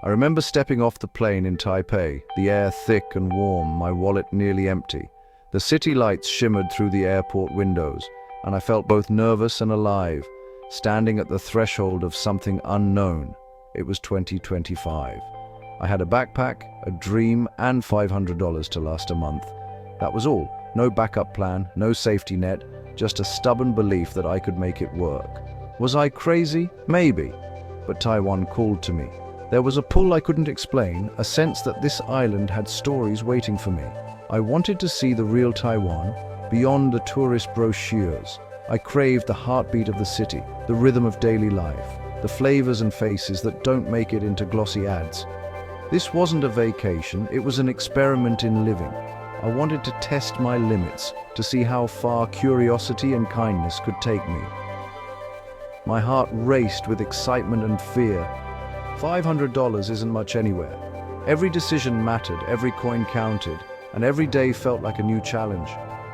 I remember stepping off the plane in Taipei, the air thick and warm, my wallet nearly empty. The city lights shimmered through the airport windows, and I felt both nervous and alive, standing at the threshold of something unknown. It was 2025. I had a backpack, a dream, and $500 to last a month. That was all. No backup plan, no safety net, just a stubborn belief that I could make it work. Was I crazy? Maybe. But Taiwan called to me. There was a pull I couldn't explain, a sense that this island had stories waiting for me. I wanted to see the real Taiwan, beyond the tourist brochures. I craved the heartbeat of the city, the rhythm of daily life, the flavors and faces that don't make it into glossy ads. This wasn't a vacation, it was an experiment in living. I wanted to test my limits, to see how far curiosity and kindness could take me. My heart raced with excitement and fear. $500 isn't much anywhere. Every decision mattered, every coin counted, and every day felt like a new challenge.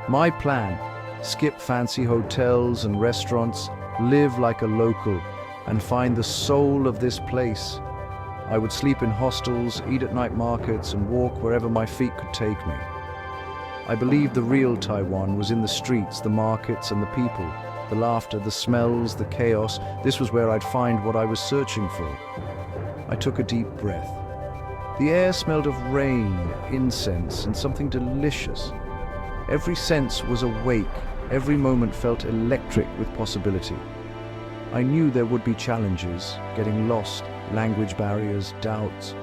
My plan: skip fancy hotels and restaurants, live like a local, and find the soul of this place. I would sleep in hostels, eat at night markets, and walk wherever my feet could take me. I believed the real Taiwan was in the streets, the markets, and the people. The laughter, the smells, the chaos. This was where I'd find what I was searching for. I took a deep breath. The air smelled of rain, incense, and something delicious. Every sense was awake. Every moment felt electric with possibility. I knew there would be challenges, getting lost, language barriers, doubts.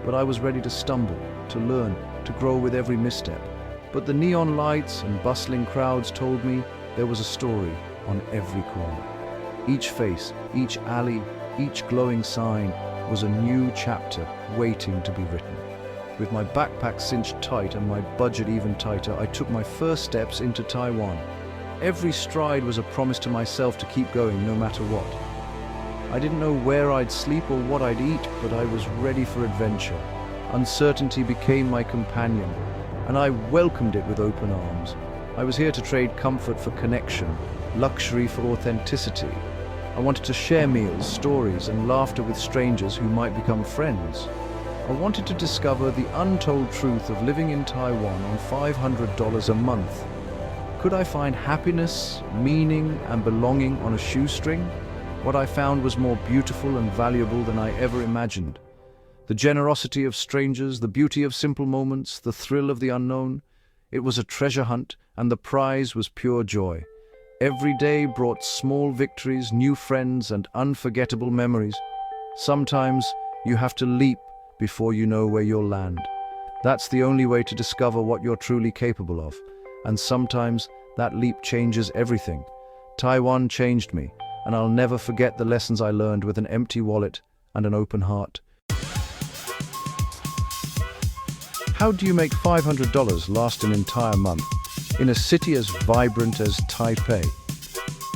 But I was ready to stumble, to learn, to grow with every misstep. But the neon lights and bustling crowds told me there was a story on every corner. Each face, each alley, each glowing sign was a new chapter waiting to be written. With my backpack cinched tight and my budget even tighter, I took my first steps into Taiwan. Every stride was a promise to myself to keep going no matter what. I didn't know where I'd sleep or what I'd eat, but I was ready for adventure. Uncertainty became my companion, and I welcomed it with open arms. I was here to trade comfort for connection, luxury for authenticity. I wanted to share meals, stories, and laughter with strangers who might become friends. I wanted to discover the untold truth of living in Taiwan on $500 a month. Could I find happiness, meaning, and belonging on a shoestring? What I found was more beautiful and valuable than I ever imagined. The generosity of strangers, the beauty of simple moments, the thrill of the unknown. It was a treasure hunt, and the prize was pure joy. Every day brought small victories, new friends, and unforgettable memories. Sometimes you have to leap before you know where you'll land. That's the only way to discover what you're truly capable of. And sometimes that leap changes everything. Taiwan changed me, and I'll never forget the lessons I learned with an empty wallet and an open heart. How do you make $500 last an entire month in a city as vibrant as Taipei?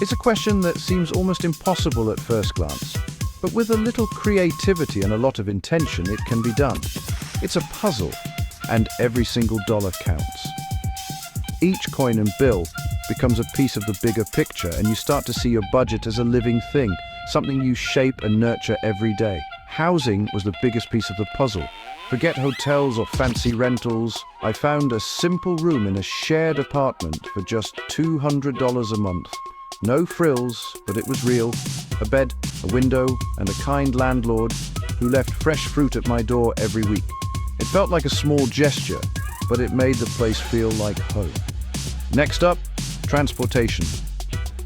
It's a question that seems almost impossible at first glance, but with a little creativity and a lot of intention, it can be done. It's a puzzle, and every single dollar counts. Each coin and bill becomes a piece of the bigger picture, and you start to see your budget as a living thing, something you shape and nurture every day. Housing was the biggest piece of the puzzle. Forget hotels or fancy rentals. I found a simple room in a shared apartment for just $200 a month. No frills, but it was real. A bed, a window, and a kind landlord who left fresh fruit at my door every week. It felt like a small gesture, but it made the place feel like home. Next up, transportation.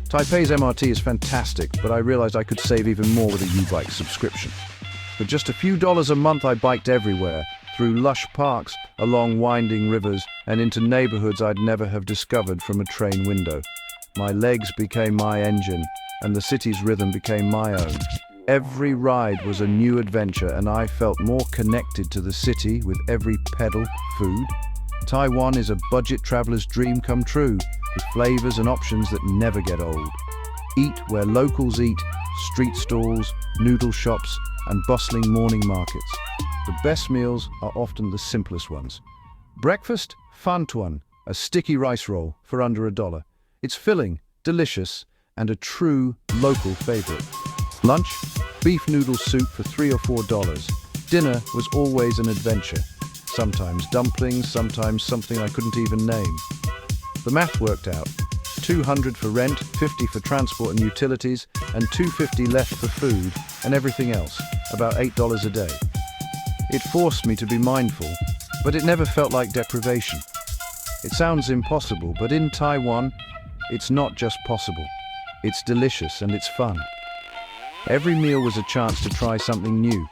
Taipei's MRT is fantastic, but I realized I could save even more with a U-bike subscription. For just a few dollars a month, I biked everywhere, through lush parks, along winding rivers, and into neighborhoods I'd never have discovered from a train window. My legs became my engine, and the city's rhythm became my own. Every ride was a new adventure, and I felt more connected to the city with every pedal. Food. Taiwan is a budget traveler's dream come true, with flavors and options that never get old. Eat where locals eat, street stalls, noodle shops, and bustling morning markets. The best meals are often the simplest ones. Breakfast, fan tuan, a sticky rice roll for under $1. It's filling, delicious, and a true local favorite. Lunch, beef noodle soup for $3 or $4. Dinner was always an adventure. Sometimes dumplings, sometimes something I couldn't even name. The math worked out. $200 for rent, $50 for transport and utilities, and $250 left for food and everything else, about $8 a day. It forced me to be mindful, but it never felt like deprivation. It sounds impossible, but in Taiwan, it's not just possible. It's delicious and it's fun. Every meal was a chance to try something new.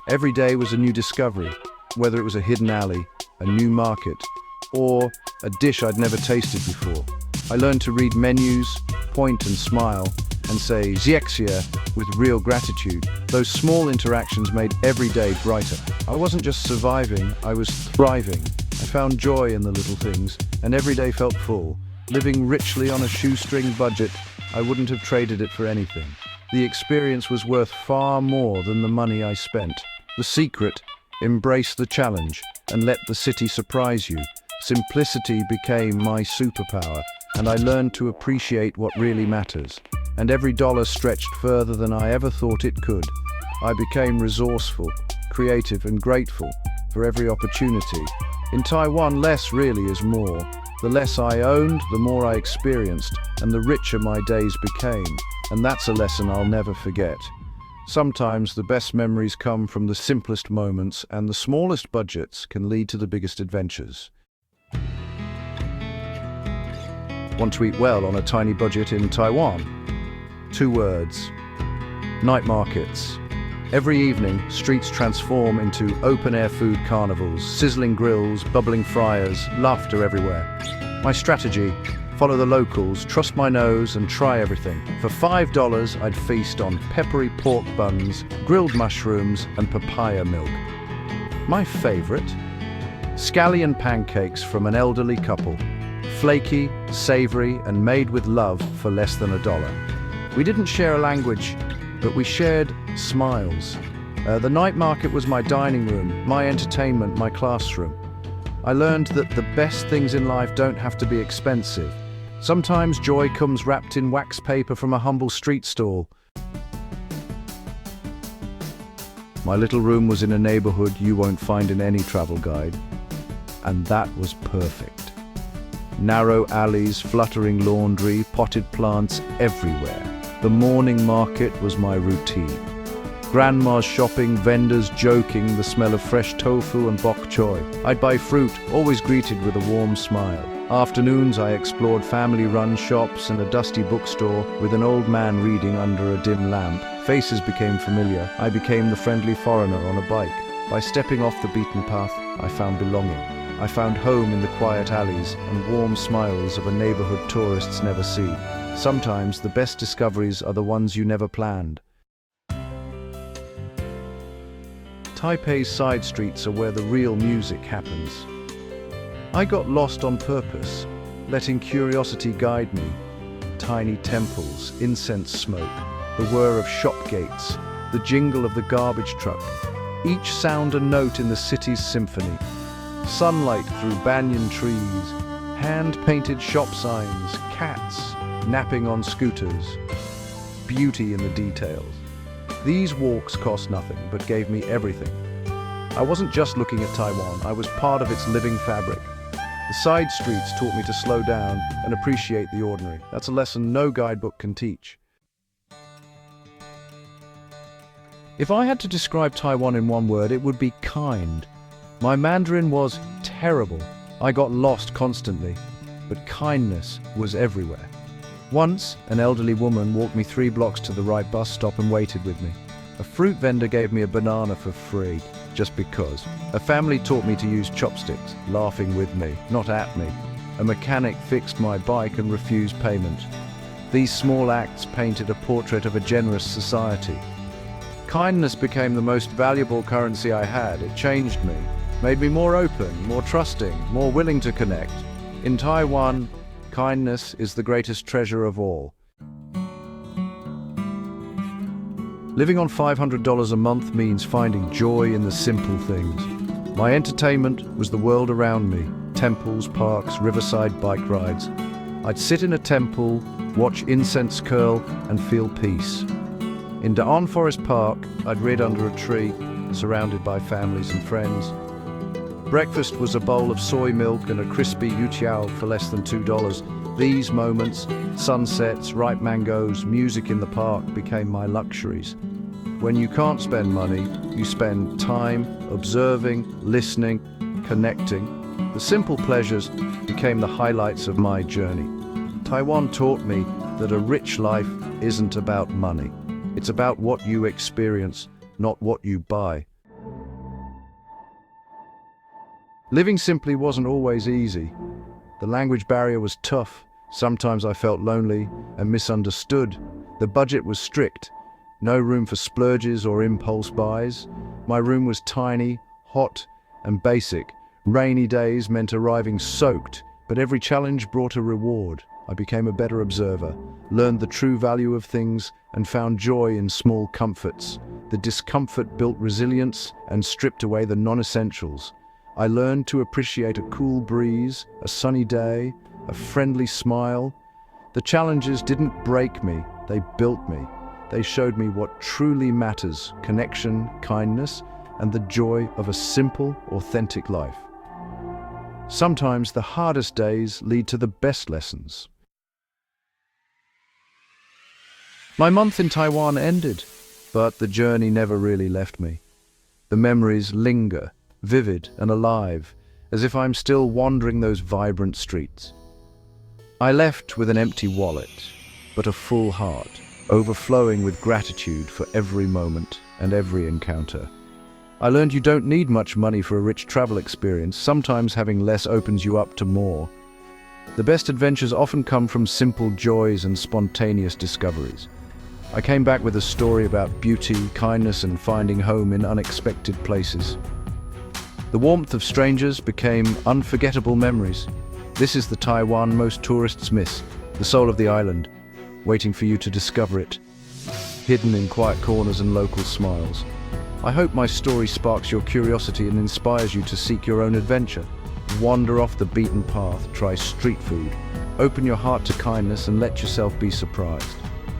Every day was a new discovery, whether it was a hidden alley, a new market, or a dish I'd never tasted before. I learned to read menus, point and smile, and say "Xiexia" with real gratitude. Those small interactions made every day brighter. I wasn't just surviving, I was thriving. I found joy in the little things, and every day felt full. Living richly on a shoestring budget, I wouldn't have traded it for anything. The experience was worth far more than the money I spent. The secret: embrace the challenge and let the city surprise you. Simplicity became my superpower, and I learned to appreciate what really matters. And every dollar stretched further than I ever thought it could. I became resourceful, creative, and grateful for every opportunity. In Taiwan, less really is more. The less I owned, the more I experienced, and the richer my days became. And that's a lesson I'll never forget. Sometimes the best memories come from the simplest moments, and the smallest budgets can lead to the biggest adventures. Want to eat well on a tiny budget in Taiwan? 2 words: night markets. Every evening, streets transform into open-air food carnivals, sizzling grills, bubbling fryers, laughter everywhere. My strategy: follow the locals, trust my nose, and try everything. For $5, I'd feast on peppery pork buns, grilled mushrooms, and papaya milk. My favorite? Scallion pancakes from an elderly couple. Flaky, savory, and made with love for less than $1. We didn't share a language, but we shared smiles. The night market was my dining room, my entertainment, my classroom. I learned that the best things in life don't have to be expensive. Sometimes joy comes wrapped in wax paper from a humble street stall. My little room was in a neighborhood you won't find in any travel guide, and that was perfect. Narrow alleys, fluttering laundry, potted plants everywhere. The morning market was my routine. Grandma's shopping, vendors joking, the smell of fresh tofu and bok choy. I'd buy fruit, always greeted with a warm smile. Afternoons I explored family-run shops and a dusty bookstore with an old man reading under a dim lamp. Faces became familiar. I became the friendly foreigner on a bike. By stepping off the beaten path, I found belonging. I found home in the quiet alleys and warm smiles of a neighborhood tourists never see. Sometimes the best discoveries are the ones you never planned. Taipei's side streets are where the real music happens. I got lost on purpose, letting curiosity guide me. Tiny temples, incense smoke, the whir of shop gates, the jingle of the garbage truck, each sound a note in the city's symphony. Sunlight through banyan trees, hand-painted shop signs, cats napping on scooters. Beauty in the details. These walks cost nothing, but gave me everything. I wasn't just looking at Taiwan, I was part of its living fabric. The side streets taught me to slow down and appreciate the ordinary. That's a lesson no guidebook can teach. If I had to describe Taiwan in one word, it would be kind. My Mandarin was terrible. I got lost constantly, but kindness was everywhere. Once, an elderly woman walked me 3 blocks to the right bus stop and waited with me. A fruit vendor gave me a banana for free, just because. A family taught me to use chopsticks, laughing with me, not at me. A mechanic fixed my bike and refused payment. These small acts painted a portrait of a generous society. Kindness became the most valuable currency I had. It changed me, made me more open, more trusting, more willing to connect. In Taiwan, kindness is the greatest treasure of all. Living on $500 a month means finding joy in the simple things. My entertainment was the world around me, temples, parks, riverside bike rides. I'd sit in a temple, watch incense curl, and feel peace. In Da'an Forest Park, I'd read under a tree, surrounded by families and friends. Breakfast was a bowl of soy milk and a crispy youtiao for less than $2. These moments, sunsets, ripe mangoes, music in the park became my luxuries. When you can't spend money, you spend time observing, listening, connecting. The simple pleasures became the highlights of my journey. Taiwan taught me that a rich life isn't about money. It's about what you experience, not what you buy. Living simply wasn't always easy. The language barrier was tough. Sometimes I felt lonely and misunderstood. The budget was strict. No room for splurges or impulse buys. My room was tiny, hot, and basic. Rainy days meant arriving soaked, but every challenge brought a reward. I became a better observer, learned the true value of things, and found joy in small comforts. The discomfort built resilience and stripped away the non-essentials. I learned to appreciate a cool breeze, a sunny day, a friendly smile. The challenges didn't break me, they built me. They showed me what truly matters: connection, kindness, and the joy of a simple, authentic life. Sometimes the hardest days lead to the best lessons. My month in Taiwan ended, but the journey never really left me. The memories linger, vivid and alive, as if I'm still wandering those vibrant streets. I left with an empty wallet, but a full heart, overflowing with gratitude for every moment and every encounter. I learned you don't need much money for a rich travel experience. Sometimes having less opens you up to more. The best adventures often come from simple joys and spontaneous discoveries. I came back with a story about beauty, kindness, and finding home in unexpected places. The warmth of strangers became unforgettable memories. This is the Taiwan most tourists miss, the soul of the island, waiting for you to discover it, hidden in quiet corners and local smiles. I hope my story sparks your curiosity and inspires you to seek your own adventure. Wander off the beaten path, try street food, open your heart to kindness and let yourself be surprised.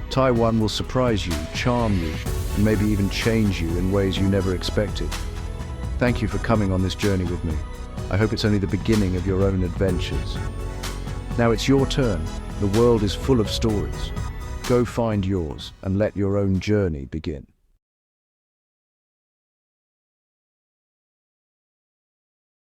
Taiwan will surprise you, charm you, and maybe even change you in ways you never expected. Thank you for coming on this journey with me. I hope it's only the beginning of your own adventures. Now it's your turn. The world is full of stories. Go find yours and let your own journey begin.